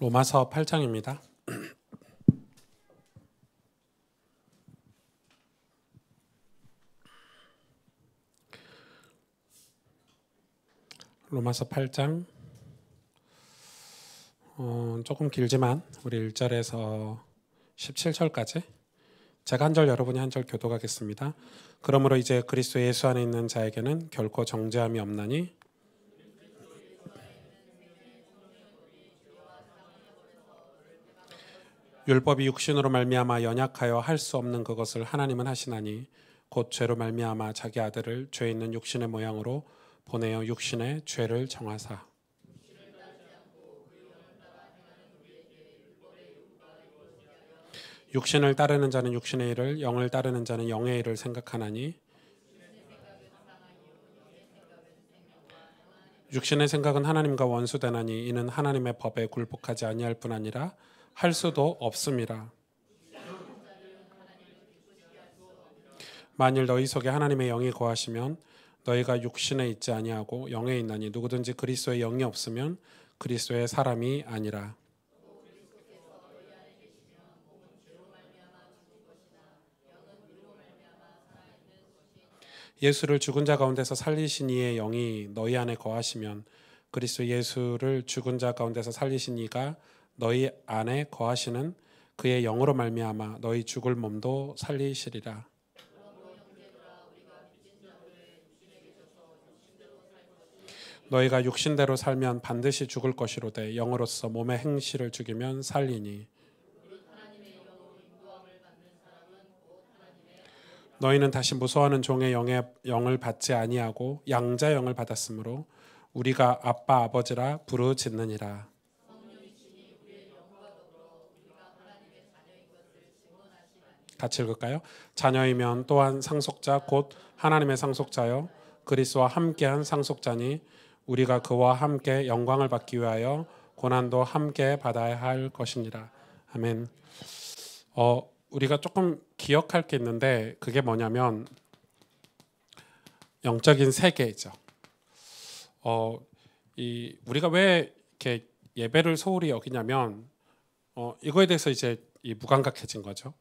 로마서 8장입니다. 로마서 8장 조금 길지만 우리 1절에서 17절까지 제가 한 절 여러분이 한 절 교독하겠습니다. 그러므로 이제 그리스도 예수 안에 있는 자에게는 결코 정죄함이 없나니 율법이 육신으로 말미암아 연약하여 할 수 없는 그것을 하나님은 하시나니 곧 죄로 말미암아 자기 아들을 죄 있는 육신의 모양으로 보내어 육신의 죄를 정하사 육신을 따르는 자는 육신의 일을 영을 따르는 자는 영의 일을 생각하나니 육신의 생각은 하나님과 원수되나니 이는 하나님의 법에 굴복하지 아니할 뿐 아니라 할 수도 없음이라. 만일 너희 속에 하나님의 영이 거하시면 너희가 육신에 있지 아니하고 영에 있나니 누구든지 그리스도의 영이 없으면 그리스도의 사람이 아니라. 예수를 죽은 자 가운데서 살리신 이의 영이 너희 안에 거하시면 그리스도 예수를 죽은 자 가운데서 살리신 이가 너희 안에 거하시는 그의 영으로 말미암아 너희 죽을 몸도 살리시리라. 너희가 육신대로 살면 반드시 죽을 것이로되 영으로서 몸의 행실을 죽이면 살리니. 너희는 다시 무서워하는 종의 영을 받지 아니하고 양자의 영을 받았으므로 우리가 아빠 아버지라 부르짖느니라. 같이 읽을까요? 자녀이면 또한 상속자 곧 하나님의 상속자요 그리스도와 함께한 상속자니 우리가 그와 함께 영광을 받기 위하여 고난도 함께 받아야 할 것이니라. 아멘. 우리가 조금 기억할 게 있는데 그게 뭐냐면 영적인 세계죠. 우리가 왜 이렇게 예배를 소홀히 여기냐면 이거에 대해서 이제 무감각해진 거죠.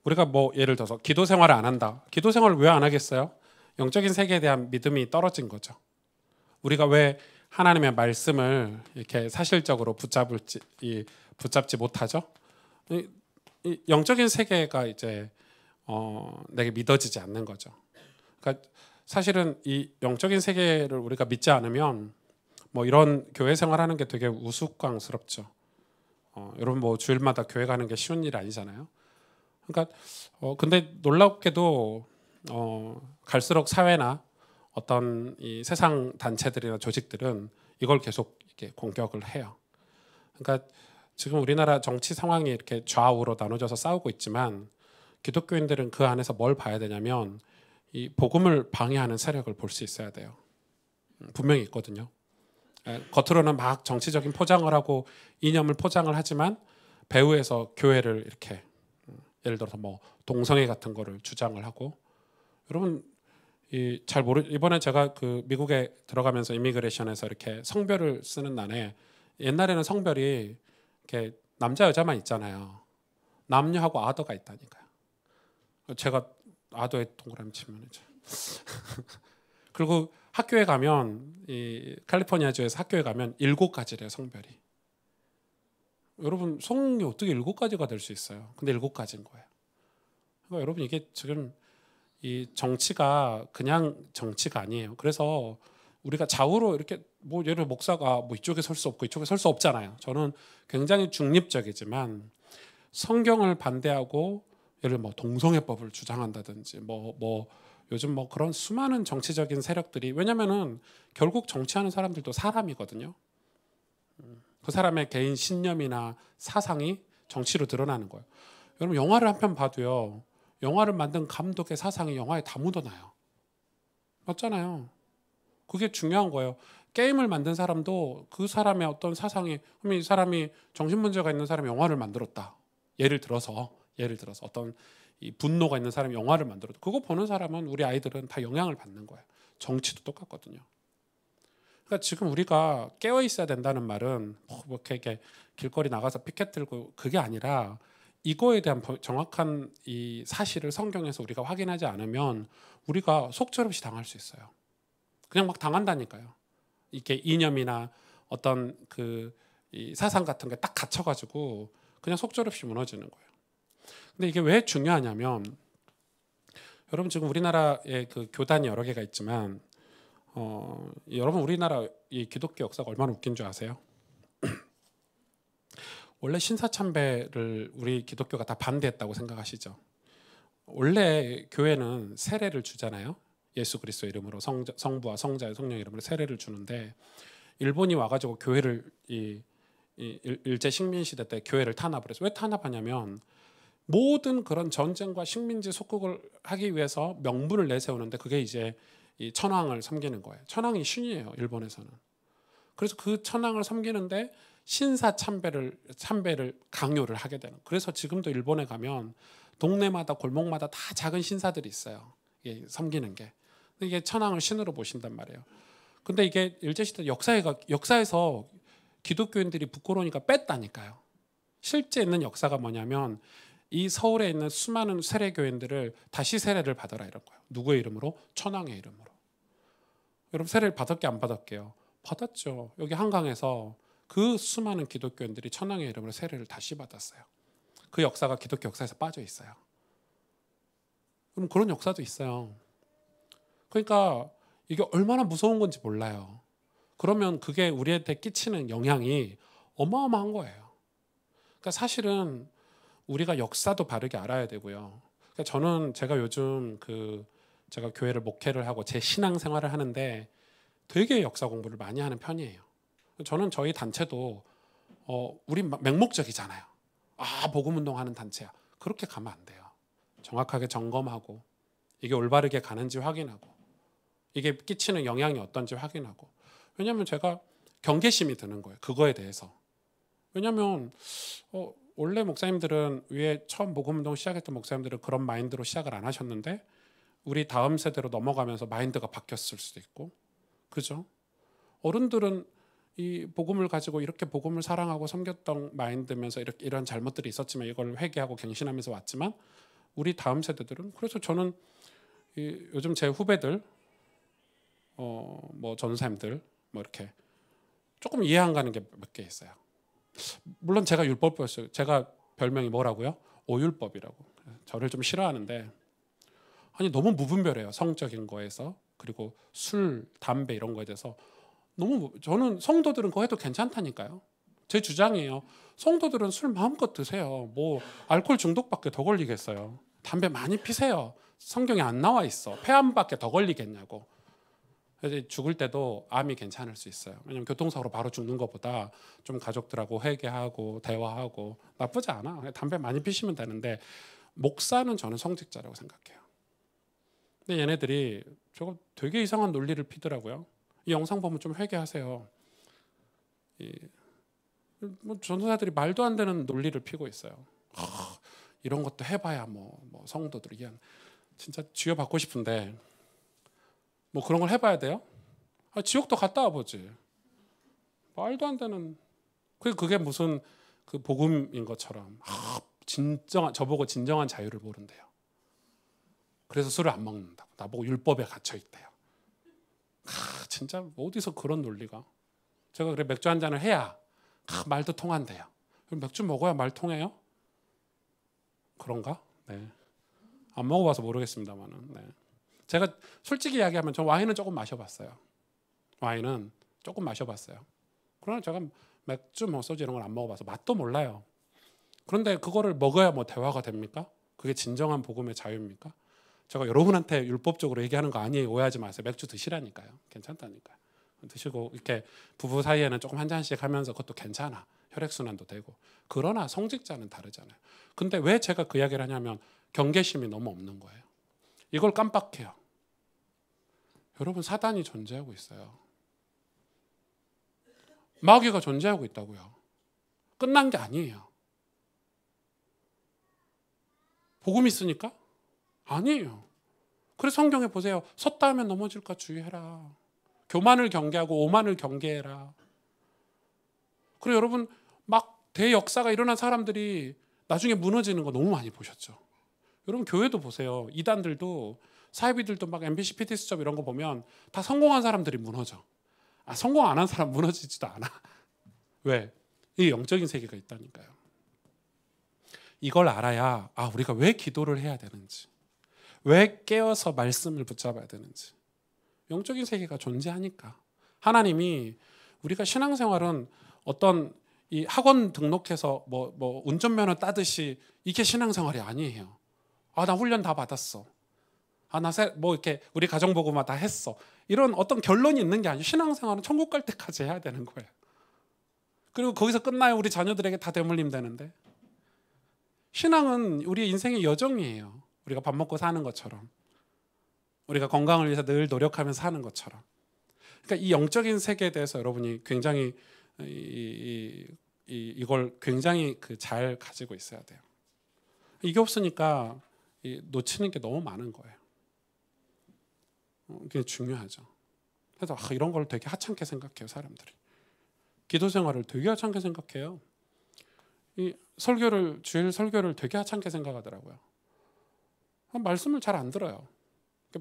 우리가 뭐 예를 들어서 기도 생활을 안 한다. 기도 생활을 왜 안 하겠어요? 영적인 세계에 대한 믿음이 떨어진 거죠. 우리가 왜 하나님의 말씀을 이렇게 사실적으로 붙잡지 못하죠? 이 영적인 세계가 이제 내게 믿어지지 않는 거죠. 그러니까 사실은 이 영적인 세계를 우리가 믿지 않으면 뭐 이런 교회 생활하는 게 되게 우스꽝스럽죠. 여러분 뭐 주일마다 교회 가는 게 쉬운 일 아니잖아요. 그러니까 근데 놀랍게도 갈수록 사회나 어떤 이 세상 단체들이나 조직들은 이걸 계속 이렇게 공격을 해요. 그러니까 지금 우리나라 정치 상황이 이렇게 좌우로 나눠져서 싸우고 있지만 기독교인들은 그 안에서 뭘 봐야 되냐면 이 복음을 방해하는 세력을 볼 수 있어야 돼요. 분명히 있거든요. 겉으로는 막 정치적인 포장을 하고 이념을 포장을 하지만 배후에서 교회를 이렇게 예를 들어서 뭐 동성애 같은 거를 주장을 하고 여러분 이번에 제가 그 미국에 들어가면서 이미그레이션에서 이렇게 성별을 쓰는 날에 옛날에는 성별이 이렇게 남자 여자만 있잖아요. 남녀하고 아더가 있다니까요. 제가 아더에 동그라미 치면 이제 그리고 학교에 가면 이 캘리포니아주에서 학교에 가면 7가지래요 성별이. 여러분 성이 어떻게 7가지가 될 수 있어요? 근데 7가지인 거예요. 그러니까 여러분 이게 지금 이 정치가 그냥 정치가 아니에요. 그래서 우리가 좌우로 이렇게 뭐 예를 들어 목사가 뭐 이쪽에 설 수 없고 이쪽에 설 수 없잖아요. 저는 굉장히 중립적이지만 성경을 반대하고 예를 뭐 동성애법을 주장한다든지 뭐 요즘 뭐 그런 수많은 정치적인 세력들이 왜냐면은 결국 정치하는 사람들도 사람이거든요. 그 사람의 개인 신념이나 사상이 정치로 드러나는 거예요. 여러분 영화를 한 편 봐도요. 영화를 만든 감독의 사상이 영화에 다 묻어나요. 맞잖아요. 그게 중요한 거예요. 게임을 만든 사람도 그 사람의 어떤 사상이 그럼 이 사람이 정신문제가 있는 사람이 영화를 만들었다. 예를 들어서 어떤 이 분노가 있는 사람이 영화를 만들었다. 그거 보는 사람은 우리 아이들은 다 영향을 받는 거예요. 정치도 똑같거든요. 그러니까 지금 우리가 깨어 있어야 된다는 말은 뭐 이렇게 길거리 나가서 피켓 들고 그게 아니라 이거에 대한 정확한 이 사실을 성경에서 우리가 확인하지 않으면 우리가 속절없이 당할 수 있어요. 그냥 막 당한다니까요. 이게 이념이나 어떤 이 사상 같은 게 딱 갇혀가지고 그냥 속절없이 무너지는 거예요. 근데 이게 왜 중요하냐면 여러분 지금 우리나라에 그 교단이 여러 개가 있지만 여러분 우리나라 이 기독교 역사가 얼마나 웃긴 줄 아세요? 원래 신사참배를 우리 기독교가 다 반대했다고 생각하시죠? 원래 교회는 세례를 주잖아요. 예수 그리스도 이름으로 성부와 성자의 성령 이름으로 세례를 주는데 일본이 와가지고 교회를 일제 식민 시대 때 교회를 탄압을 해서 왜 탄압하냐면 모든 그런 전쟁과 식민지 속국을 하기 위해서 명분을 내세우는데 그게 이제 이 천황을 섬기는 거예요. 천황이 신이에요, 일본에서는. 그래서 그 천황을 섬기는데 신사 참배를 강요를 하게 되는. 그래서 지금도 일본에 가면 동네마다 골목마다 다 작은 신사들이 있어요. 이게 섬기는 게. 이게 천황을 신으로 보신단 말이에요. 근데 이게 일제시대 역사에서 기독교인들이 부끄러우니까 뺐다니까요. 실제 있는 역사가 뭐냐면 이 서울에 있는 수많은 세례교인들을 다시 세례를 받아라 이런 거예요. 누구의 이름으로? 천황의 이름으로. 여러분 세례를 받았게 안 받았게요? 받았죠. 여기 한강에서 그 수많은 기독교인들이 천황의 이름으로 세례를 다시 받았어요. 그 역사가 기독교 역사에서 빠져 있어요. 그럼 그런 역사도 있어요. 그러니까 이게 얼마나 무서운 건지 몰라요. 그러면 그게 우리한테 끼치는 영향이 어마어마한 거예요. 그러니까 사실은 우리가 역사도 바르게 알아야 되고요. 그러니까 저는 제가 요즘 제가 교회를 목회를 하고 제 신앙 생활을 하는데 되게 역사 공부를 많이 하는 편이에요. 저는 저희 단체도 우리 맹목적이잖아요. 복음 운동하는 단체야. 그렇게 가면 안 돼요. 정확하게 점검하고 이게 올바르게 가는지 확인하고 이게 끼치는 영향이 어떤지 확인하고. 왜냐하면 제가 경계심이 드는 거예요. 그거에 대해서. 왜냐하면 원래 목사님들은 위에 처음 복음 운동 시작했던 목사님들은 그런 마인드로 시작을 안 하셨는데 우리 다음 세대로 넘어가면서 마인드가 바뀌었을 수도 있고, 그죠? 어른들은 이 복음을 가지고 이렇게 복음을 사랑하고 섬겼던 마인드면서 이런 잘못들이 있었지만 이걸 회개하고 갱신하면서 왔지만 우리 다음 세대들은 그래서 저는 요즘 제 후배들 뭐 전사님들 뭐 이렇게 조금 이해 안 가는 게 몇 개 있어요. 물론 제가 율법부였어요. 제가 별명이 뭐라고요? 오율법이라고. 저를 좀 싫어하는데 아니 너무 무분별해요. 성적인 거에서 그리고 술, 담배 이런 거에 대해서 너무 저는 성도들은 그거 해도 괜찮다니까요. 제 주장이에요. 성도들은 술 마음껏 드세요. 뭐 알코올 중독밖에 더 걸리겠어요. 담배 많이 피세요. 성경에 안 나와 있어. 폐암밖에 더 걸리겠냐고. 그래서 죽을 때도 암이 괜찮을 수 있어요. 왜냐면 교통사고로 바로 죽는 것보다 좀 가족들하고 회개하고 대화하고 나쁘지 않아. 담배 많이 피시면 되는데 목사는 저는 성직자라고 생각해요. 근데 얘네들이 저거 되게 이상한 논리를 피더라고요. 이 영상 보면 좀 회개하세요. 뭐 전도사들이 말도 안 되는 논리를 피고 있어요. 이런 것도 해봐야 뭐 성도들이 진짜 쥐어 받고 싶은데 뭐 그런 걸 해봐야 돼요? 지옥도 갔다 와보지. 말도 안 되는. 그게 무슨 그 복음인 것처럼 저보고 진정한 자유를 모른대요. 그래서 술을 안 먹는다고. 나보고 율법에 갇혀 있대요. 진짜 어디서 그런 논리가. 제가 그래 맥주 한 잔을 해야 말도 통한대요. 그럼 맥주 먹어야 말 통해요? 그런가? 네. 안 먹어봐서 모르겠습니다만은. 네. 제가 솔직히 이야기하면 저 와인은 조금 마셔봤어요. 와인은 조금 마셔봤어요. 그러나 제가 맥주, 소주 이런 걸 안 먹어봐서 맛도 몰라요. 그런데 그거를 먹어야 뭐 대화가 됩니까? 그게 진정한 복음의 자유입니까? 제가 여러분한테 율법적으로 얘기하는 거 아니에요. 오해하지 마세요. 맥주 드시라니까요. 괜찮다니까요. 드시고 이렇게 부부 사이에는 조금 한 잔씩 하면서 그것도 괜찮아. 혈액순환도 되고. 그러나 성직자는 다르잖아요. 근데 왜 제가 그 이야기를 하냐면 경계심이 너무 없는 거예요. 이걸 깜빡해요. 여러분 사단이 존재하고 있어요. 마귀가 존재하고 있다고요. 끝난 게 아니에요. 복음 있으니까? 아니에요. 그래서 성경에 보세요. 섰다 하면 넘어질까 주의해라. 교만을 경계하고 오만을 경계해라. 그리고 여러분 막 대역사가 일어난 사람들이 나중에 무너지는 거 너무 많이 보셨죠. 여러분 교회도 보세요. 이단들도 사이비들도 막 MBC PT 수첩 이런 거 보면 다 성공한 사람들이 무너져. 성공 안 한 사람 무너지지도 않아. 왜? 이 영적인 세계가 있다니까요. 이걸 알아야 우리가 왜 기도를 해야 되는지, 왜 깨어서 말씀을 붙잡아야 되는지. 영적인 세계가 존재하니까. 하나님이 우리가 신앙생활은 어떤 이 학원 등록해서 뭐 운전면허 따듯이 이게 신앙생활이 아니에요. 나 훈련 다 받았어. 나 뭐 이렇게 우리 가정보고만 다 했어. 이런 어떤 결론이 있는 게 아니에요. 신앙생활은 천국 갈 때까지 해야 되는 거예요. 그리고 거기서 끝나요. 우리 자녀들에게 다 대물림 되는데. 신앙은 우리의 인생의 여정이에요. 우리가 밥 먹고 사는 것처럼, 우리가 건강을 위해서 늘 노력하면서 사는 것처럼. 그러니까 이 영적인 세계에 대해서 여러분이 굉장히 이걸 굉장히 잘 가지고 있어야 돼요. 이게 없으니까 놓치는 게 너무 많은 거예요. 이게 중요하죠. 그래서 이런 걸 되게 하찮게 생각해요, 사람들이. 기도 생활을 되게 하찮게 생각해요. 이 주일 설교를 되게 하찮게 생각하더라고요. 말씀을 잘 안 들어요.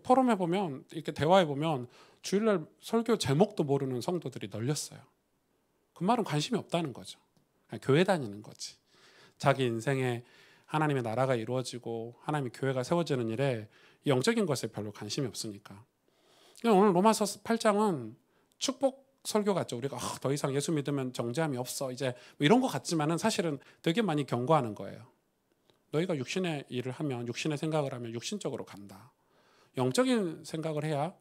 포럼해 보면, 이렇게 대화해 보면 주일날 설교 제목도 모르는 성도들이 널렸어요. 그 말은 관심이 없다는 거죠. 그냥 교회 다니는 거지. 자기 인생에 하나님의 나라가 이루어지고 하나님의 교회가 세워지는 일에 영적인 것에 별로 관심이 없으니까. 오늘 로마서 8장은 축복 설교 같죠. 우리가 더 이상 예수 믿으면 정죄함이 없어 이제 이런 것 같지만은 사실은 되게 많이 경고하는 거예요. 너희가 육신의 일을 하면, 육신의 생각을 하면 육신적으로 간다. 영적인 생각을 해야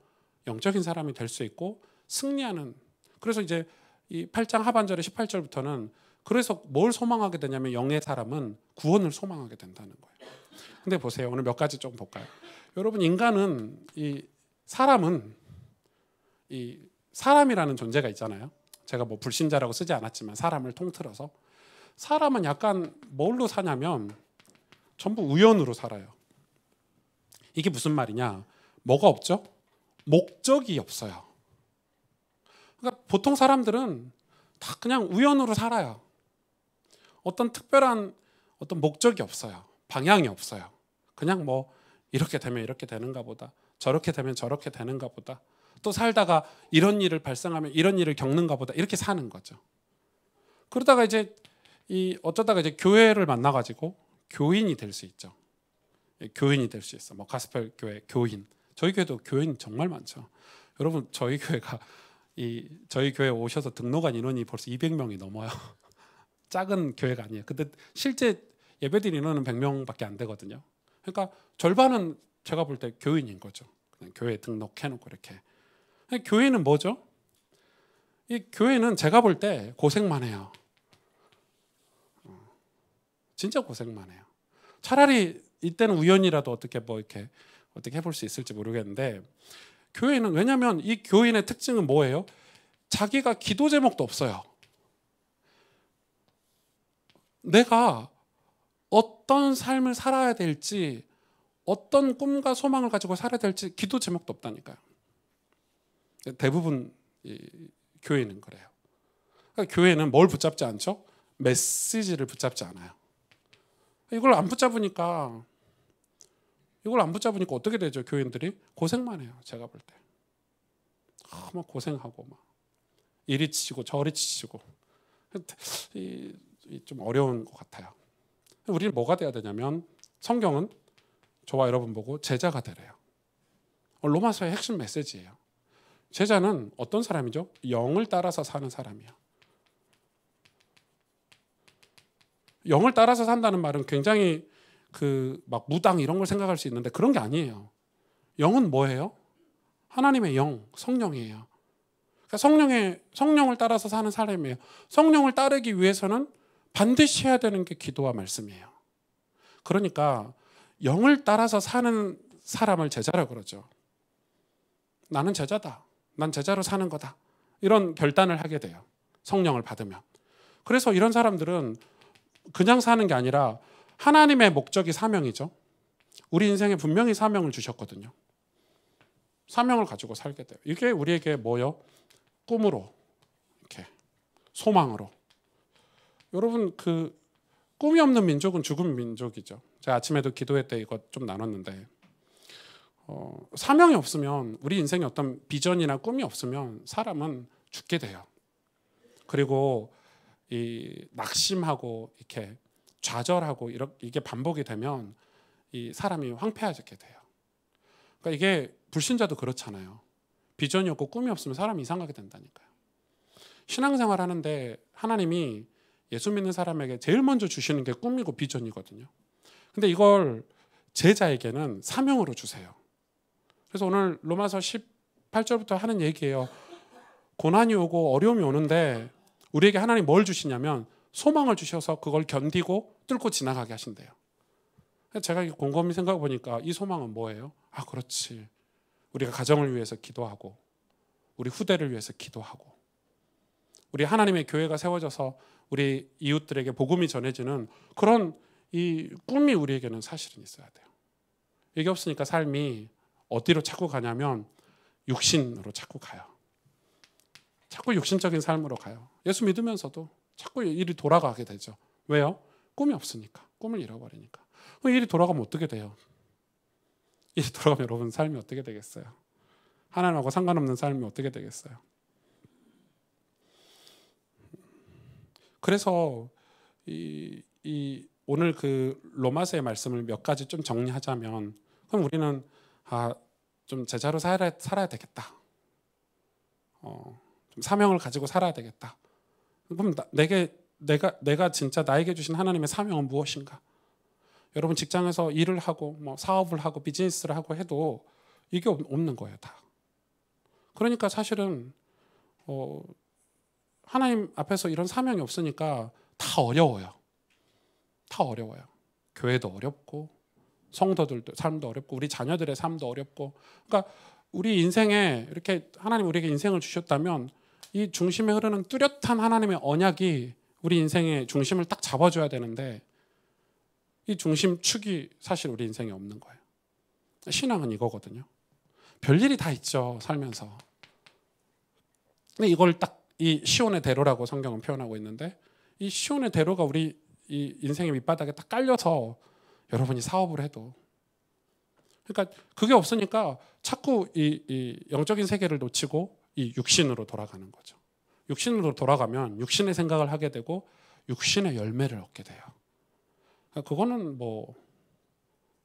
영적인 사람이 될 수 있고 승리하는. 그래서 이제 이 8장 하반절에 18절부터는 그래서 뭘 소망하게 되냐면 영의 사람은 구원을 소망하게 된다는 거예요. 근데 보세요. 오늘 몇 가지 좀 볼까요? 여러분, 인간은 사람이라는 존재가 있잖아요. 제가 뭐 불신자라고 쓰지 않았지만 사람을 통틀어서 사람은 약간 뭘로 사냐면 전부 우연으로 살아요. 이게 무슨 말이냐? 뭐가 없죠? 목적이 없어요. 그러니까 보통 사람들은 다 그냥 우연으로 살아요. 어떤 특별한 어떤 목적이 없어요. 방향이 없어요. 그냥 뭐 이렇게 되면 이렇게 되는가 보다. 저렇게 되면 저렇게 되는가 보다. 또 살다가 이런 일을 발생하면 이런 일을 겪는가 보다. 이렇게 사는 거죠. 그러다가 이제 어쩌다가 이제 교회를 만나가지고 교인이 될 수 있죠. 교인이 될 수 있어. 뭐 가스펠 교회 교인. 저희 교회도 교인 정말 많죠. 여러분, 저희 교회 오셔서 등록한 인원이 벌써 200명이 넘어요. 작은 교회가 아니에요. 근데 실제 예배드리는 인원은 100명밖에 안 되거든요. 그러니까 절반은 제가 볼 때 교인인 거죠. 그냥 교회 등록해놓고 이렇게. 교회는 뭐죠? 이 교회는 제가 볼 때 고생만 해요. 진짜 고생만 해요. 차라리 이때는 우연이라도 어떻게 해볼 수 있을지 모르겠는데, 교회는, 왜냐하면 이 교인의 특징은 뭐예요? 자기가 기도 제목도 없어요. 내가 어떤 삶을 살아야 될지, 어떤 꿈과 소망을 가지고 살아야 될지 기도 제목도 없다니까요. 대부분 교회는 그래요. 그러니까 교회는 뭘 붙잡지 않죠? 메시지를 붙잡지 않아요. 이걸 안 붙잡으니까 어떻게 되죠? 교인들이 고생만 해요. 제가 볼 때 막 고생하고 막 이리 치고 저리 치고 좀 어려운 것 같아요. 우리는 뭐가 돼야 되냐면, 성경은 저와 여러분 보고 제자가 되래요. 로마서의 핵심 메시지예요. 제자는 어떤 사람이죠? 영을 따라서 사는 사람이에요. 영을 따라서 산다는 말은 굉장히 막 무당 이런 걸 생각할 수 있는데 그런 게 아니에요. 영은 뭐예요? 하나님의 영, 성령이에요. 그러니까 성령을 따라서 사는 사람이에요. 성령을 따르기 위해서는 반드시 해야 되는 게 기도와 말씀이에요. 그러니까 영을 따라서 사는 사람을 제자라고 그러죠. 나는 제자다. 난 제자로 사는 거다. 이런 결단을 하게 돼요. 성령을 받으면. 그래서 이런 사람들은 그냥 사는 게 아니라 하나님의 목적이 사명이죠. 우리 인생에 분명히 사명을 주셨거든요. 사명을 가지고 살게 돼요. 이게 우리에게 뭐요? 꿈으로, 이렇게 소망으로. 여러분 그 꿈이 없는 민족은 죽은 민족이죠. 제가 아침에도 기도회 때 이거 좀 나눴는데 사명이 없으면 우리 인생에 어떤 비전이나 꿈이 없으면 사람은 죽게 돼요. 그리고 이 낙심하고 이렇게 좌절하고 이게 반복이 되면 이 사람이 황폐해지게 돼요. 그러니까 이게 불신자도 그렇잖아요. 비전이 없고 꿈이 없으면 사람이 이상하게 된다니까요. 신앙생활 하는데 하나님이 예수 믿는 사람에게 제일 먼저 주시는 게 꿈이고 비전이거든요. 근데 이걸 제자에게는 사명으로 주세요. 그래서 오늘 로마서 18절부터 하는 얘기예요. 고난이 오고 어려움이 오는데 우리에게 하나님 뭘 주시냐면 소망을 주셔서 그걸 견디고 뚫고 지나가게 하신대요. 제가 곰곰이 생각해 보니까 이 소망은 뭐예요? 아, 그렇지. 우리가 가정을 위해서 기도하고 우리 후대를 위해서 기도하고 우리 하나님의 교회가 세워져서 우리 이웃들에게 복음이 전해지는 그런 이 꿈이 우리에게는 사실은 있어야 돼요. 이게 없으니까 삶이 어디로 자꾸 가냐면 육신으로 자꾸 가요. 자꾸 육신적인 삶으로 가요. 예수 믿으면서도 자꾸 일이 돌아가게 되죠. 왜요? 꿈이 없으니까. 꿈을 잃어버리니까. 그럼 일이 돌아가면 어떻게 돼요? 일이 돌아가면 여러분 삶이 어떻게 되겠어요? 하나님하고 상관없는 삶이 어떻게 되겠어요? 그래서 오늘 그 로마서의 말씀을 몇 가지 좀 정리하자면 그럼 우리는 좀 제자로 살아야 되겠다. 좀 사명을 가지고 살아야 되겠다. 그럼 내가 진짜 나에게 주신 하나님의 사명은 무엇인가? 여러분 직장에서 일을 하고 뭐 사업을 하고 비즈니스를 하고 해도 이게 없는 거예요, 다. 그러니까 사실은 하나님 앞에서 이런 사명이 없으니까 다 어려워요. 다 어려워요. 교회도 어렵고 성도들도 삶도 어렵고 우리 자녀들의 삶도 어렵고 그러니까 우리 인생에 이렇게 하나님 우리에게 인생을 주셨다면 이 중심에 흐르는 뚜렷한 하나님의 언약이 우리 인생의 중심을 딱 잡아줘야 되는데 이 중심축이 사실 우리 인생에 없는 거예요. 신앙은 이거거든요. 별일이 다 있죠, 살면서. 근데 이걸 딱 이 시온의 대로라고 성경은 표현하고 있는데 이 시온의 대로가 우리 이 인생의 밑바닥에 딱 깔려서 여러분이 사업을 해도 그러니까 그게 없으니까 자꾸 이 영적인 세계를 놓치고 이 육신으로 돌아가는 거죠. 육신으로 돌아가면 육신의 생각을 하게 되고 육신의 열매를 얻게 돼요. 그러니까 그거는 뭐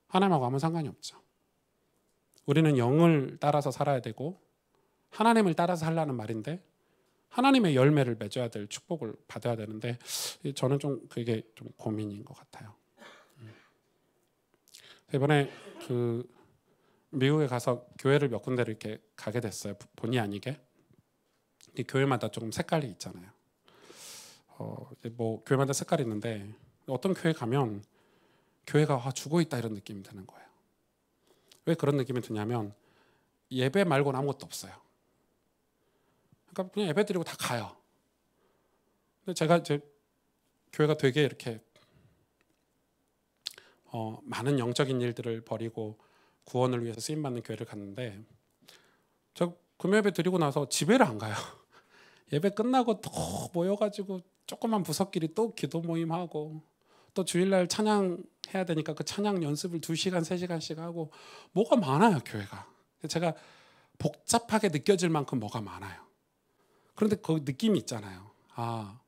하나님하고 아무 상관이 없죠. 우리는 영을 따라서 살아야 되고 하나님을 따라서 살라는 말인데 하나님의 열매를 맺어야 될 축복을 받아야 되는데 저는 좀 그게 좀 고민인 것 같아요. 이번에 그 미국에 가서 교회를 몇 군데를 이렇게 가게 됐어요. 본의 아니게. 교회마다 조금 색깔이 있잖아요. 뭐 교회마다 색깔이 있는데 어떤 교회 가면 교회가 죽어 있다 이런 느낌이 드는 거예요. 왜 그런 느낌이 드냐면 예배 말고는 아무것도 없어요. 그러니까 그냥 예배 드리고 다 가요. 근데 제가 이제 교회가 되게 이렇게 많은 영적인 일들을 벌이고 구원을 위해서 쓰임 받는 교회를 갔는데 저 금요 예배 드리고 나서 집에를 안 가요. 예배 끝나고 또 모여가지고 조그만 부석끼리 또 기도 모임 하고 또 주일날 찬양 해야 되니까 그 찬양 연습을 2시간, 3시간씩 하고 뭐가 많아요, 교회가. 제가 복잡하게 느껴질 만큼 뭐가 많아요. 그런데 그 느낌이 있잖아요. 아,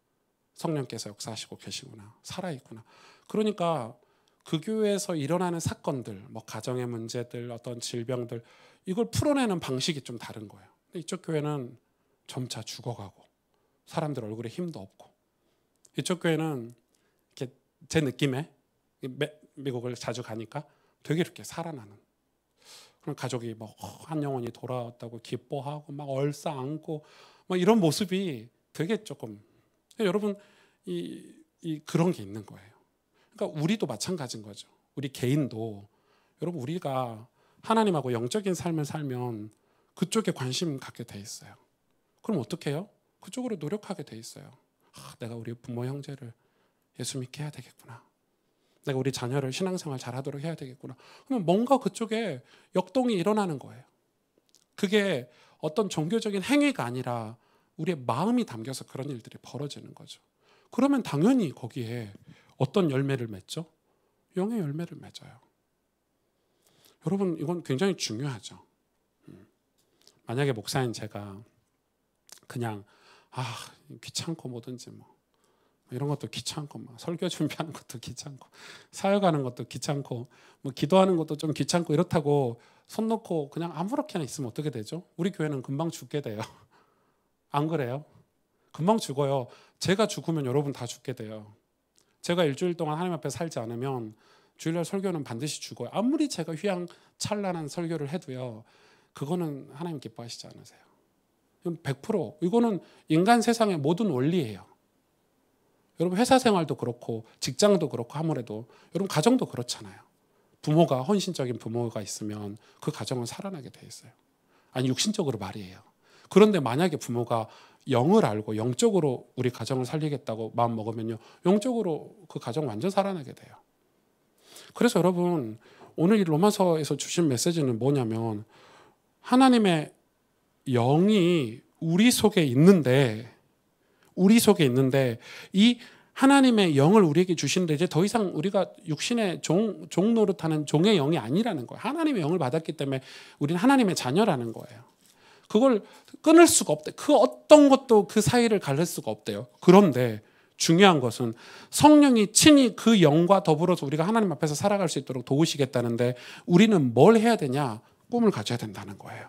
성령께서 역사하시고 계시구나. 살아있구나. 그러니까 그 교회에서 일어나는 사건들, 뭐 가정의 문제들, 어떤 질병들 이걸 풀어내는 방식이 좀 다른 거예요. 근데 이쪽 교회는 점차 죽어가고 사람들 얼굴에 힘도 없고 이쪽 교회는 이렇게 제 느낌에 미국을 자주 가니까 되게 이렇게 살아나는 그런 가족이 뭐 한 영혼이 돌아왔다고 기뻐하고 막 얼싸 안고 막 이런 모습이 되게 조금 여러분 이 그런 게 있는 거예요. 그러니까 우리도 마찬가지인 거죠. 우리 개인도 여러분 우리가 하나님하고 영적인 삶을 살면 그쪽에 관심 갖게 돼 있어요. 그럼 어떻게 해요? 그쪽으로 노력하게 돼 있어요. 내가 우리 부모 형제를 예수 믿게 해야 되겠구나. 내가 우리 자녀를 신앙생활 잘하도록 해야 되겠구나. 그러면 뭔가 그쪽에 역동이 일어나는 거예요. 그게 어떤 종교적인 행위가 아니라 우리의 마음이 담겨서 그런 일들이 벌어지는 거죠. 그러면 당연히 거기에 어떤 열매를 맺죠? 영의 열매를 맺어요. 여러분, 이건 굉장히 중요하죠. 만약에 목사인 제가 그냥 귀찮고 뭐든지 뭐 이런 것도 귀찮고 막 설교 준비하는 것도 귀찮고 사역하는 것도 귀찮고 뭐 기도하는 것도 좀 귀찮고 이렇다고 손 놓고 그냥 아무렇게나 있으면 어떻게 되죠? 우리 교회는 금방 죽게 돼요. 안 그래요? 금방 죽어요. 제가 죽으면 여러분 다 죽게 돼요. 제가 일주일 동안 하나님 앞에 살지 않으면 주일날 설교는 반드시 죽어요. 아무리 제가 휘황찬란한 설교를 해도요. 그거는 하나님 기뻐하시지 않으세요. 100% 이거는 인간 세상의 모든 원리예요. 여러분 회사 생활도 그렇고 직장도 그렇고 아무래도 여러분 가정도 그렇잖아요. 부모가 헌신적인 부모가 있으면 그 가정은 살아나게 돼 있어요. 아니 육신적으로 말이에요. 그런데 만약에 부모가 영을 알고 영적으로 우리 가정을 살리겠다고 마음 먹으면요. 영적으로 그 가정 완전 살아나게 돼요. 그래서 여러분 오늘 이 로마서에서 주신 메시지는 뭐냐면 하나님의 영이 우리 속에 있는데 이 하나님의 영을 우리에게 주시는데 이제 더 이상 우리가 육신의 종 노릇하는 종의 영이 아니라는 거예요. 하나님의 영을 받았기 때문에 우리는 하나님의 자녀라는 거예요. 그걸 끊을 수가 없대. 그 어떤 것도 그 사이를 가를 수가 없대요. 그런데 중요한 것은 성령이 친히 그 영과 더불어서 우리가 하나님 앞에서 살아갈 수 있도록 도우시겠다는데 우리는 뭘 해야 되냐? 꿈을 가져야 된다는 거예요.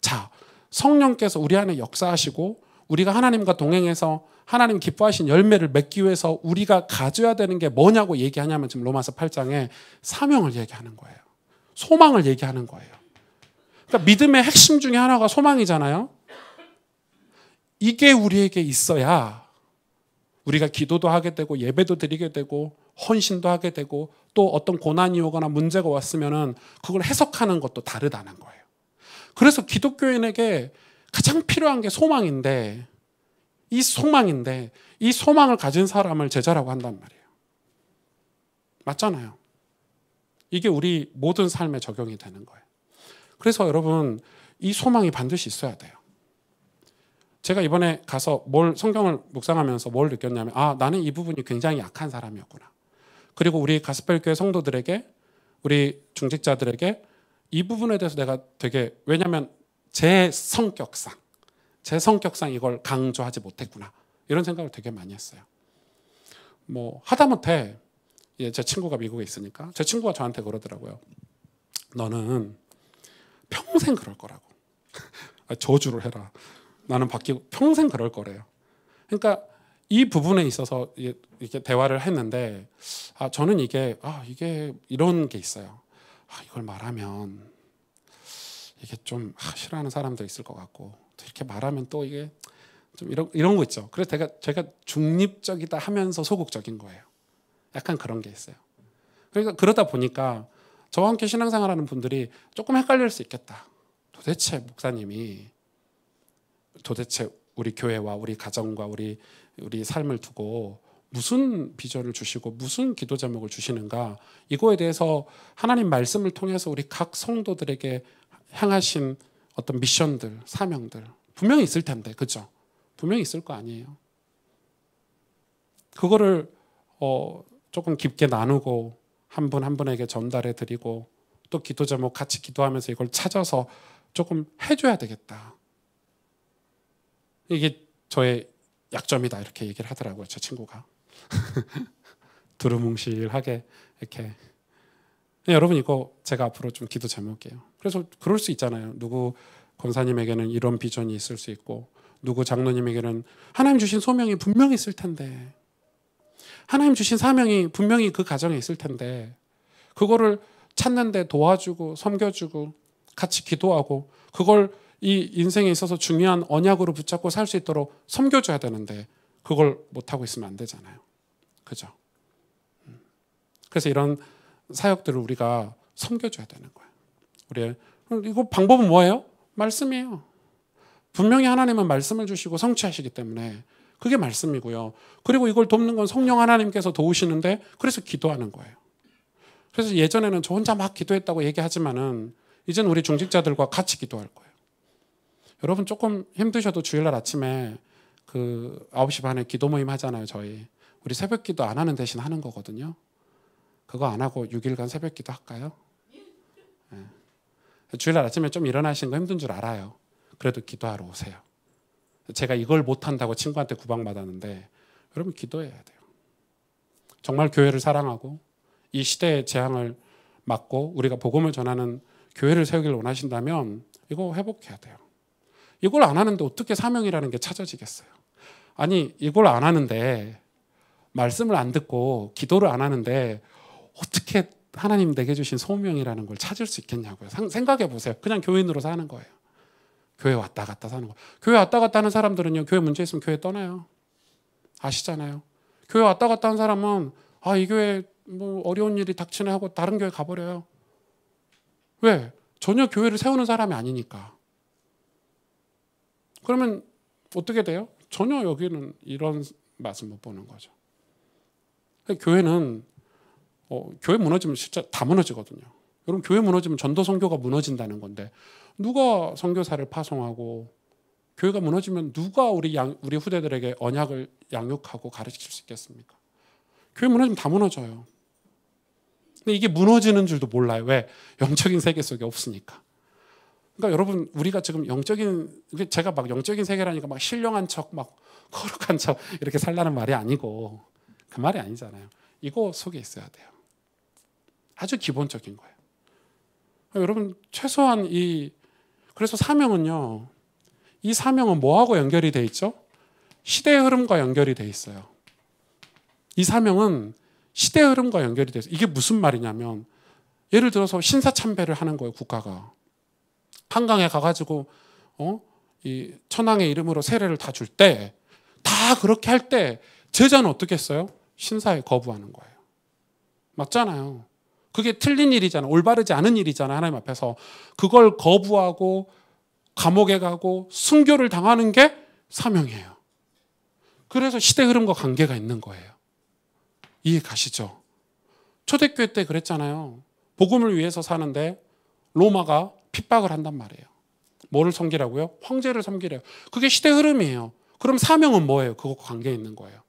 자, 성령께서 우리 안에 역사하시고 우리가 하나님과 동행해서 하나님 기뻐하신 열매를 맺기 위해서 우리가 가져야 되는 게 뭐냐고 얘기하냐면 지금 로마서 8장에 사명을 얘기하는 거예요. 소망을 얘기하는 거예요. 그러니까 믿음의 핵심 중에 하나가 소망이잖아요. 이게 우리에게 있어야 우리가 기도도 하게 되고 예배도 드리게 되고 헌신도 하게 되고 또 어떤 고난이 오거나 문제가 왔으면은 그걸 해석하는 것도 다르다는 거예요. 그래서 기독교인에게 가장 필요한 게 소망인데 이 소망을 가진 사람을 제자라고 한단 말이에요. 맞잖아요. 이게 우리 모든 삶에 적용이 되는 거예요. 그래서 여러분 이 소망이 반드시 있어야 돼요. 제가 이번에 가서 성경을 묵상하면서 뭘 느꼈냐면 나는 이 부분이 굉장히 약한 사람이었구나. 그리고 우리 가스펠교회 성도들에게 우리 중직자들에게 이 부분에 대해서 내가 왜냐하면 제 성격상 이걸 강조하지 못했구나. 이런 생각을 되게 많이 했어요. 뭐 하다못해 제 친구가 미국에 있으니까 제 친구가 저한테 그러더라고요. 너는 평생 그럴 거라고. 저주를 해라. 나는 바뀌고 평생 그럴 거래요. 그러니까 이 부분에 있어서 이렇게 대화를 했는데 저는 이게 이런 게 있어요. 이걸 말하면 이게 좀 싫어하는 사람도 있을 것 같고 또 이렇게 말하면 또 이게 좀 이런 거 있죠. 그래서 제가 중립적이다 하면서 소극적인 거예요. 약간 그런 게 있어요. 그러니까 그러다 보니까 저와 함께 신앙생활하는 분들이 조금 헷갈릴 수 있겠다. 도대체 목사님이 도대체 우리 교회와 우리 가정과 우리 삶을 두고 무슨 비전을 주시고 무슨 기도 제목을 주시는가, 이거에 대해서 하나님 말씀을 통해서 우리 각 성도들에게 향하신 어떤 미션들, 사명들 분명히 있을 텐데, 그죠? 분명히 있을 거 아니에요. 그거를 조금 깊게 나누고 한 분 한 분에게 전달해 드리고 또 기도 제목 같이 기도하면서 이걸 찾아서 조금 해줘야 되겠다. 이게 저의 약점이다 이렇게 얘기를 하더라고요, 제 친구가. 두루뭉실하게 이렇게. 여러분 이거 제가 앞으로 좀 기도 제목이에요. 그래서 그럴 수 있잖아요. 누구 권사님에게는 이런 비전이 있을 수 있고 누구 장로님에게는 하나님 주신 소명이 분명히 있을 텐데, 하나님 주신 사명이 분명히 그 가정에 있을 텐데 그거를 찾는데 도와주고 섬겨주고 같이 기도하고 그걸 이 인생에 있어서 중요한 언약으로 붙잡고 살 수 있도록 섬겨줘야 되는데 그걸 못하고 있으면 안 되잖아요. 그죠? 그래서 이런 사역들을 우리가 섬겨줘야 되는 거예요. 이거 방법은 뭐예요? 말씀이에요. 분명히 하나님은 말씀을 주시고 성취하시기 때문에 그게 말씀이고요. 그리고 이걸 돕는 건 성령 하나님께서 도우시는데 그래서 기도하는 거예요. 그래서 예전에는 저 혼자 막 기도했다고 얘기하지만은 이젠 우리 중직자들과 같이 기도할 거예요. 여러분 조금 힘드셔도 주일날 아침에 그 9시 반에 기도 모임 하잖아요. 저희. 우리 새벽 기도 안 하는 대신 하는 거거든요. 그거 안 하고 6일간 새벽 기도 할까요? 네. 주일날 아침에 좀 일어나시는 거 힘든 줄 알아요. 그래도 기도하러 오세요. 제가 이걸 못한다고 친구한테 구박받았는데 여러분 기도해야 돼요. 정말 교회를 사랑하고 이 시대의 재앙을 막고 우리가 복음을 전하는 교회를 세우길 원하신다면 이거 회복해야 돼요. 이걸 안 하는데 어떻게 사명이라는 게 찾아지겠어요? 아니 이걸 안 하는데 말씀을 안 듣고 기도를 안 하는데 어떻게 하나님 내게 주신 소명이라는 걸 찾을 수 있겠냐고요. 생각해 보세요. 그냥 교인으로 사는 거예요. 교회 왔다 갔다 사는 거. 교회 왔다 갔다 하는 사람들은요. 교회 문제 있으면 교회 떠나요. 아시잖아요. 교회 왔다 갔다 하는 사람은 이 교회 뭐 어려운 일이 닥치네 하고 다른 교회 가버려요. 왜? 전혀 교회를 세우는 사람이 아니니까. 그러면 어떻게 돼요? 전혀 여기는 이런 맛을 못 보는 거죠. 교회는 교회 무너지면 진짜 다 무너지거든요. 여러분 교회 무너지면 전도 선교가 무너진다는 건데 누가 선교사를 파송하고 교회가 무너지면 누가 우리 후대들에게 언약을 양육하고 가르칠 수 있겠습니까? 교회 무너지면 다 무너져요. 근데 이게 무너지는 줄도 몰라요. 왜? 영적인 세계 속에 없으니까. 그러니까 여러분 우리가 지금 제가 막 영적인 세계라니까 막 신령한 척 막 거룩한 척 이렇게 살라는 말이 아니고 그 말이 아니잖아요. 이거 속에 있어야 돼요. 아주 기본적인 거예요. 여러분 최소한 그래서 사명은요. 이 사명은 뭐하고 연결이 돼 있죠? 시대의 흐름과 연결이 돼 있어요. 이 사명은 시대의 흐름과 연결이 돼 있어요. 이게 무슨 말이냐면 예를 들어서 신사참배를 하는 거예요. 국가가. 한강에 가가지고 이 천황의 이름으로 세례를 다 줄 때 다 그렇게 할 때 제자는 어떻게 했어요? 신사에 거부하는 거예요. 맞잖아요. 그게 틀린 일이잖아요. 올바르지 않은 일이잖아요. 하나님 앞에서. 그걸 거부하고 감옥에 가고 순교를 당하는 게 사명이에요. 그래서 시대 흐름과 관계가 있는 거예요. 이해 가시죠? 초대교회 때 그랬잖아요. 복음을 위해서 사는데 로마가 핍박을 한단 말이에요. 뭐를 섬기라고요? 황제를 섬기래요. 그게 시대 흐름이에요. 그럼 사명은 뭐예요? 그것과 관계 있는 거예요.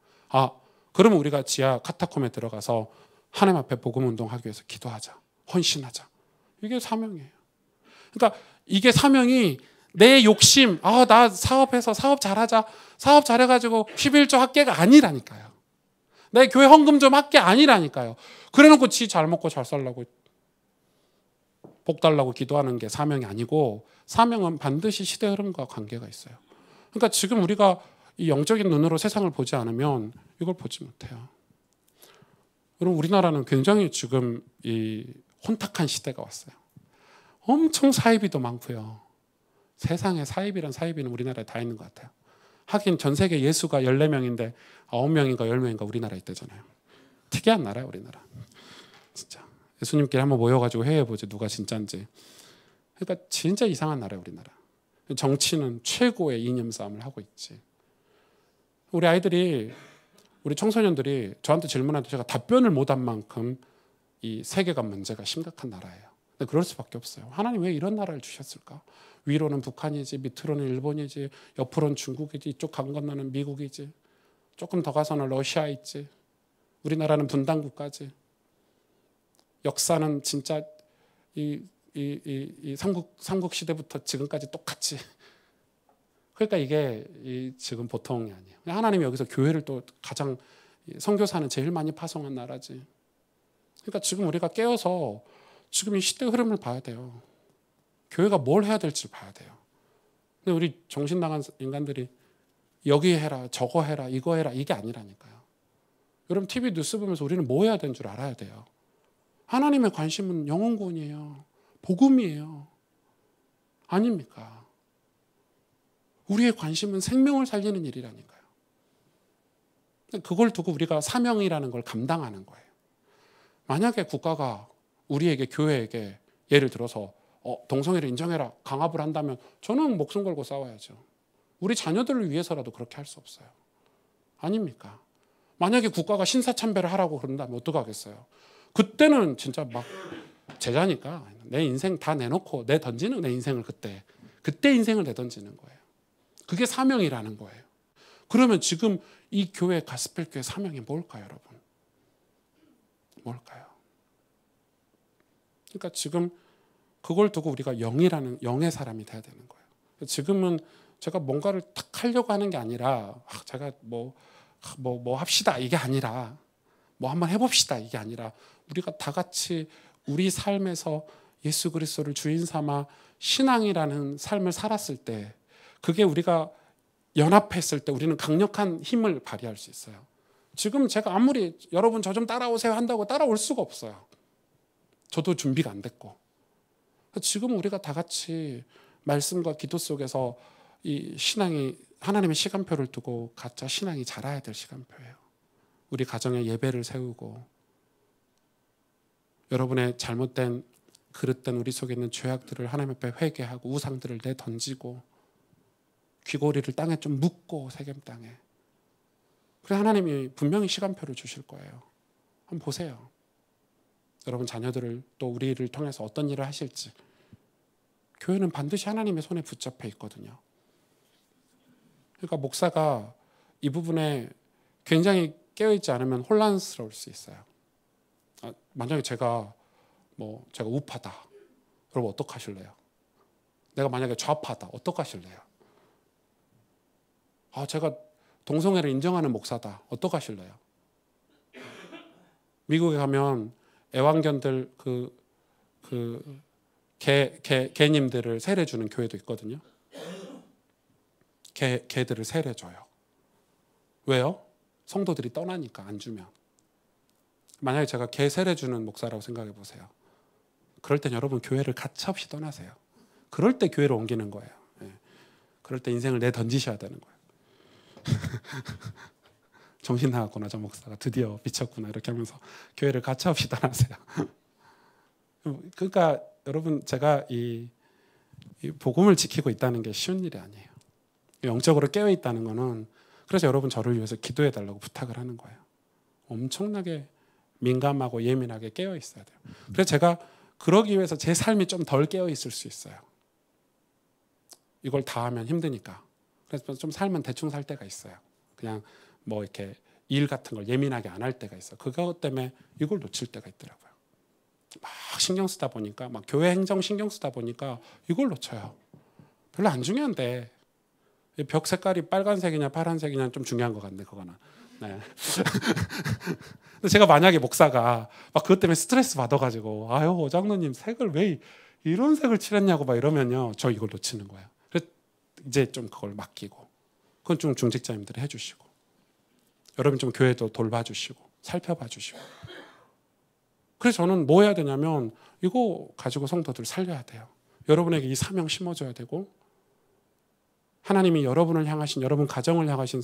그러면 우리가 지하 카타콤에 들어가서 하나님 앞에 복음 운동하기 위해서 기도하자. 헌신하자. 이게 사명이에요. 그러니까 이게 사명이 내 욕심, 나 사업해서 사업 잘하자. 사업 잘해가지고 11조 학계가 아니라니까요. 내 교회 헌금 좀 할게 아니라니까요. 그래놓고 지 잘 먹고 잘 살라고 복 달라고 기도하는 게 사명이 아니고 사명은 반드시 시대 흐름과 관계가 있어요. 그러니까 지금 우리가 이 영적인 눈으로 세상을 보지 않으면 이걸 보지 못해요. 여러분 우리나라는 굉장히 지금 이 혼탁한 시대가 왔어요. 엄청 사이비도 많고요. 세상에 사이비란 사이비는 우리나라에 다 있는 것 같아요. 하긴 전 세계 예수가 14명인데 9명인가 10명인가 우리나라에 있대잖아요. 특이한 나라예요 우리나라. 진짜 예수님끼리 한번 모여가지고 회의해보지 누가 진짜인지. 그러니까 진짜 이상한 나라예요 우리나라. 정치는 최고의 이념 싸움을 하고 있지. 우리 아이들이 우리 청소년들이 저한테 질문할 때 제가 답변을 못한 만큼 이 세계관 문제가 심각한 나라예요. 근데 그럴 수밖에 없어요. 하나님 왜 이런 나라를 주셨을까? 위로는 북한이지 밑으로는 일본이지 옆으로는 중국이지 이쪽 강 건너는 미국이지 조금 더 가서는 러시아 있지 우리나라는 분단국가지 역사는 진짜 이 삼국 시대부터 지금까지 똑같이 그러니까 이게 지금 보통이 아니에요. 하나님이 여기서 교회를 또 가장 선교사는 제일 많이 파송한 나라지. 그러니까 지금 우리가 깨어서 지금 이 시대 흐름을 봐야 돼요. 교회가 뭘 해야 될지 봐야 돼요. 근데 우리 정신 나간 인간들이 여기 해라, 저거 해라, 이거 해라 이게 아니라니까요. 여러분 TV 뉴스 보면서 우리는 뭐 해야 되는 줄 알아야 돼요. 하나님의 관심은 영혼 구원이에요. 복음이에요. 아닙니까? 우리의 관심은 생명을 살리는 일이라니까요. 그걸 두고 우리가 사명이라는 걸 감당하는 거예요. 만약에 국가가 우리에게 교회에게 예를 들어서 동성애를 인정해라 강압을 한다면 저는 목숨 걸고 싸워야죠. 우리 자녀들을 위해서라도 그렇게 할 수 없어요. 아닙니까? 만약에 국가가 신사참배를 하라고 그런다면 어떡하겠어요? 그때는 진짜 막 제자니까 내 인생 다 내놓고 내 던지는 내 인생을 그때 인생을 내던지는 거예요. 그게 사명이라는 거예요. 그러면 지금 이 교회 가스펠교회 사명이 뭘까요, 여러분? 뭘까요? 그러니까 지금 그걸 두고 우리가 영의 사람이 돼야 되는 거예요. 지금은 제가 뭔가를 탁 하려고 하는 게 아니라 제가 뭐 합시다 이게 아니라 뭐 한번 해봅시다 이게 아니라 우리가 다 같이 우리 삶에서 예수 그리스도를 주인 삼아 신앙이라는 삶을 살았을 때 그게 우리가 연합했을 때 우리는 강력한 힘을 발휘할 수 있어요. 지금 제가 아무리 여러분 저 좀 따라오세요 한다고 따라올 수가 없어요. 저도 준비가 안 됐고. 지금 우리가 다 같이 말씀과 기도 속에서 이 신앙이 하나님의 시간표를 두고 각자 신앙이 자라야 될 시간표예요. 우리 가정에 예배를 세우고 여러분의 잘못된 그릇된 우리 속에 있는 죄악들을 하나님 앞에 회개하고 우상들을 내던지고 귀고리를 땅에 좀 묻고 세겜 땅에. 그래 하나님이 분명히 시간표를 주실 거예요. 한번 보세요. 여러분 자녀들을 또 우리를 통해서 어떤 일을 하실지. 교회는 반드시 하나님의 손에 붙잡혀 있거든요. 그러니까 목사가 이 부분에 굉장히 깨어있지 않으면 혼란스러울 수 있어요. 만약에 제가 우파다. 여러분 어떡하실래요? 내가 만약에 좌파다. 어떡하실래요? 제가 동성애를 인정하는 목사다. 어떡하실래요? 미국에 가면 애완견들 개님들을 세례주는 교회도 있거든요. 개들을 세례줘요. 왜요? 성도들이 떠나니까 안 주면. 만약에 제가 개 세례주는 목사라고 생각해 보세요. 그럴 땐 여러분 교회를 가차없이 떠나세요. 그럴 때 교회로 옮기는 거예요. 그럴 때 인생을 내던지셔야 되는 거예요. 정신 나갔구나 저 목사가 드디어 미쳤구나 이렇게 하면서 교회를 가차없이 떠나세요. 그러니까 여러분 제가 이 복음을 지키고 있다는 게 쉬운 일이 아니에요. 영적으로 깨어 있다는 거는 그래서 여러분 저를 위해서 기도해 달라고 부탁을 하는 거예요. 엄청나게 민감하고 예민하게 깨어 있어야 돼요. 그래서 제가 그러기 위해서 제 삶이 좀 덜 깨어 있을 수 있어요. 이걸 다 하면 힘드니까. 그래서 좀 살면 대충 살 때가 있어요. 그냥 뭐 이렇게 일 같은 걸 예민하게 안 할 때가 있어요. 그것 때문에 이걸 놓칠 때가 있더라고요. 막 신경 쓰다 보니까 막 교회 행정 신경 쓰다 보니까 이걸 놓쳐요. 별로 안 중요한데 벽 색깔이 빨간색이냐 파란색이냐 좀 중요한 것 같네 그거는. 네. 근데 제가 만약에 목사가 막 그것 때문에 스트레스 받아가지고 아유 장로님 색을 왜 이런 색을 칠했냐고 막 이러면요 저 이걸 놓치는 거예요. 그래서 이제 좀 그걸 맡기고 그건 좀 중직자님들이 해주시고 여러분 좀 교회도 돌봐주시고 살펴봐주시고 그래서 저는 뭐 해야 되냐면 이거 가지고 성도들 살려야 돼요. 여러분에게 이 사명 심어줘야 되고 하나님이 여러분을 향하신 여러분 가정을 향하신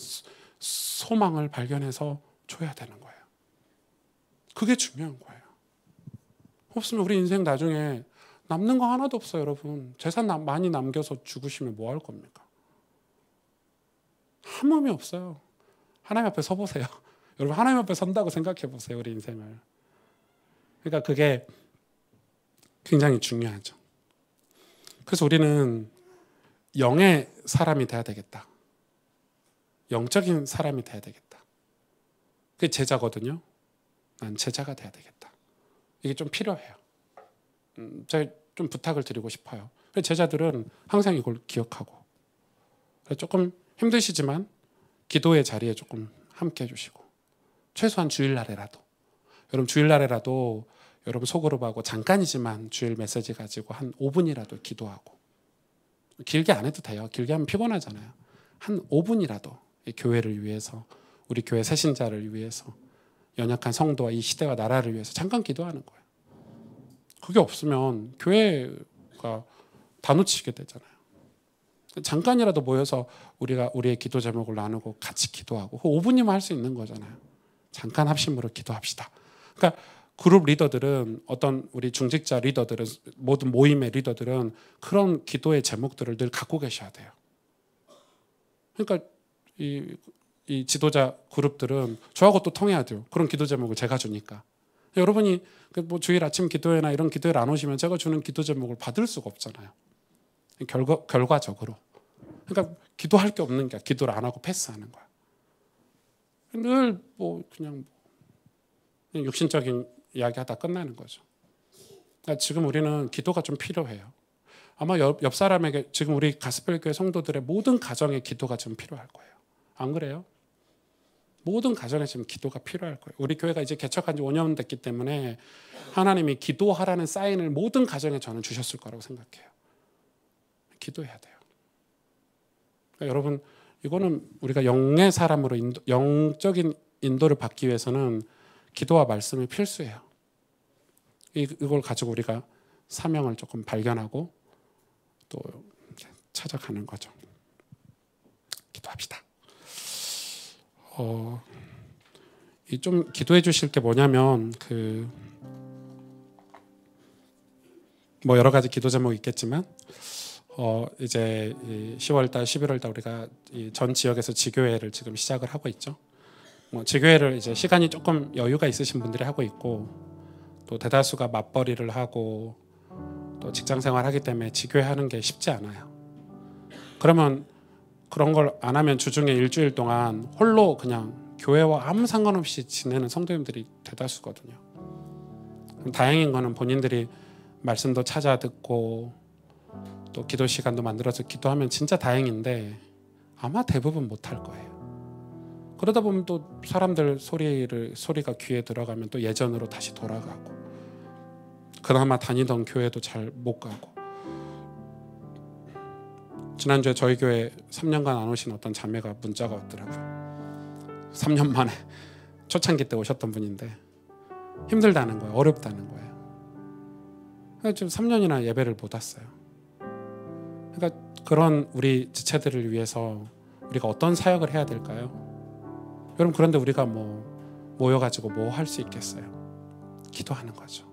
소망을 발견해서 줘야 되는 거예요. 그게 중요한 거예요. 없으면 우리 인생 나중에 남는 거 하나도 없어요. 여러분 재산 많이 남겨서 죽으시면 뭐 할 겁니까? 한 몸이 없어요. 하나님 앞에 서보세요. 여러분 하나님 앞에 선다고 생각해 보세요. 우리 인생을. 그러니까 그게 굉장히 중요하죠. 그래서 우리는 영의 사람이 돼야 되겠다. 영적인 사람이 돼야 되겠다. 그게 제자거든요. 난 제자가 돼야 되겠다. 이게 좀 필요해요. 제가 좀 부탁을 드리고 싶어요. 제자들은 항상 이걸 기억하고 조금 힘드시지만 기도의 자리에 조금 함께 해주시고 최소한 주일날에라도 여러분 주일날에라도 여러분 소그룹하고 잠깐이지만 주일 메시지 가지고 한 5분이라도 기도하고 길게 안 해도 돼요. 길게 하면 피곤하잖아요. 한 5분이라도 이 교회를 위해서 우리 교회 새신자를 위해서 연약한 성도와 이 시대와 나라를 위해서 잠깐 기도하는 거예요. 그게 없으면 교회가 다 놓치게 되잖아요. 잠깐이라도 모여서 우리가 우리의 기도 제목을 나누고 같이 기도하고 5분이면 할 수 있는 거잖아요. 잠깐 합심으로 기도합시다. 그러니까 그룹 리더들은 어떤 우리 중직자 리더들은 모든 모임의 리더들은 그런 기도의 제목들을 늘 갖고 계셔야 돼요. 그러니까 이 지도자 그룹들은 저하고 또 통해야 돼요. 그런 기도 제목을 제가 주니까 여러분이 뭐 주일 아침 기도회나 이런 기도회를 안 오시면 제가 주는 기도 제목을 받을 수가 없잖아요. 결과적으로. 그러니까 기도할 게 없는 게 기도를 안 하고 패스하는 거야. 늘 뭐 그냥 육신적인 이야기하다 끝나는 거죠. 그러니까 지금 우리는 기도가 좀 필요해요. 아마 옆 사람에게 지금 우리 가스펠교회 성도들의 모든 가정에 기도가 좀 필요할 거예요. 안 그래요? 모든 가정에 지금 기도가 필요할 거예요. 우리 교회가 이제 개척한 지 5년 됐기 때문에 하나님이 기도하라는 사인을 모든 가정에 저는 주셨을 거라고 생각해요. 기도해야 돼요. 그러니까 여러분, 이거는 우리가 영의 사람으로 영적인 인도를 받기 위해서는 기도와 말씀이 필수예요. 이걸 가지고 우리가 사명을 조금 발견하고 또 찾아가는 거죠. 기도합시다. 좀 기도해 주실 게 뭐냐면 뭐 여러 가지 기도 제목이 있겠지만 이제 10월달, 11월달 우리가 전 지역에서 지교회를 지금 시작을 하고 있죠. 지교회를 이제 시간이 조금 여유가 있으신 분들이 하고 있고 또 대다수가 맞벌이를 하고 또 직장 생활하기 때문에 지교회 하는 게 쉽지 않아요. 그러면 그런 걸 안 하면 주중에 일주일 동안 홀로 그냥 교회와 아무 상관없이 지내는 성도님들이 대다수거든요. 다행인 거는 본인들이 말씀도 찾아 듣고 또 기도 시간도 만들어서 기도하면 진짜 다행인데 아마 대부분 못할 거예요. 그러다 보면 또 사람들 소리가 귀에 들어가면 또 예전으로 다시 돌아가고 그나마 다니던 교회도 잘 못 가고. 지난주에 저희 교회 3년간 안 오신 어떤 자매가 문자가 왔더라고요. 3년 만에 초창기 때 오셨던 분인데 힘들다는 거예요. 어렵다는 거예요. 지금 3년이나 예배를 못 왔어요. 그러니까 그런 우리 지체들을 위해서 우리가 어떤 사역을 해야 될까요? 여러분, 그런데 우리가 모여가지고 뭐 할 수 있겠어요? 기도하는 거죠.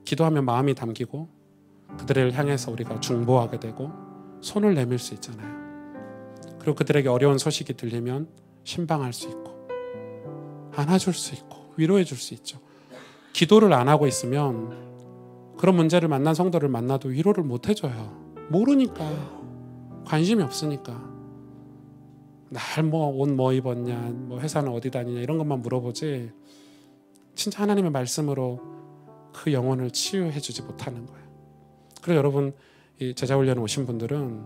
기도하면 마음이 담기고 그들을 향해서 우리가 중보하게 되고 손을 내밀 수 있잖아요. 그리고 그들에게 어려운 소식이 들리면 신방할 수 있고 안아줄 수 있고 위로해 줄 수 있죠. 기도를 안 하고 있으면 그런 문제를 만난 성도를 만나도 위로를 못 해줘요. 모르니까, 관심이 없으니까. 날 옷 뭐 입었냐, 회사는 어디 다니냐 이런 것만 물어보지 진짜 하나님의 말씀으로 그 영혼을 치유해 주지 못하는 거예요. 그래서 여러분, 이 제자훈련에 오신 분들은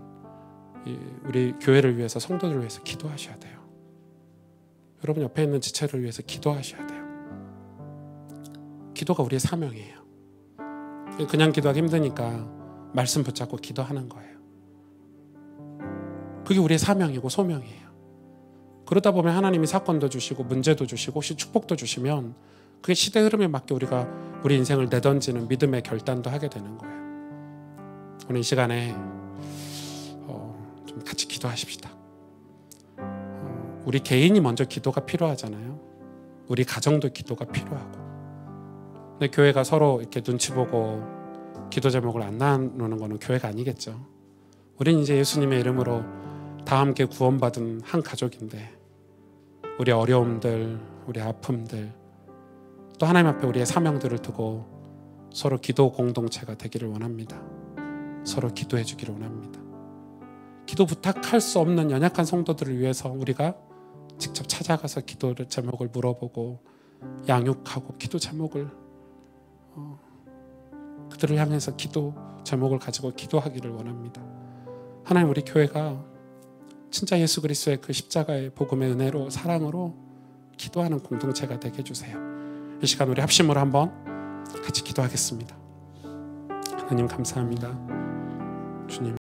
우리 교회를 위해서, 성도들을 위해서 기도하셔야 돼요. 여러분 옆에 있는 지체를 위해서 기도하셔야 돼요. 기도가 우리의 사명이에요. 그냥 기도하기 힘드니까 말씀 붙잡고 기도하는 거예요. 그게 우리의 사명이고 소명이에요. 그러다 보면 하나님이 사건도 주시고 문제도 주시고 혹시 축복도 주시면 그게 시대 흐름에 맞게 우리가 우리 인생을 내던지는 믿음의 결단도 하게 되는 거예요. 오늘 이 시간에 좀 같이 기도하십시다. 우리 개인이 먼저 기도가 필요하잖아요. 우리 가정도 기도가 필요하고. 근데 교회가 서로 이렇게 눈치 보고 기도 제목을 안 나누는 거는 교회가 아니겠죠. 우린 이제 예수님의 이름으로 다 함께 구원받은 한 가족인데 우리 어려움들, 우리 아픔들, 또 하나님 앞에 우리의 사명들을 두고 서로 기도 공동체가 되기를 원합니다. 서로 기도해 주기를 원합니다. 기도 부탁할 수 없는 연약한 성도들을 위해서 우리가 직접 찾아가서 기도 제목을 물어보고 양육하고 기도 제목을 그들을 향해서 기도 제목을 가지고 기도하기를 원합니다. 하나님, 우리 교회가 진짜 예수 그리스도의 그 십자가의 복음의 은혜로 사랑으로 기도하는 공동체가 되게 해주세요. 이 시간 우리 합심으로 한번 같이 기도하겠습니다. 하나님 감사합니다. 주님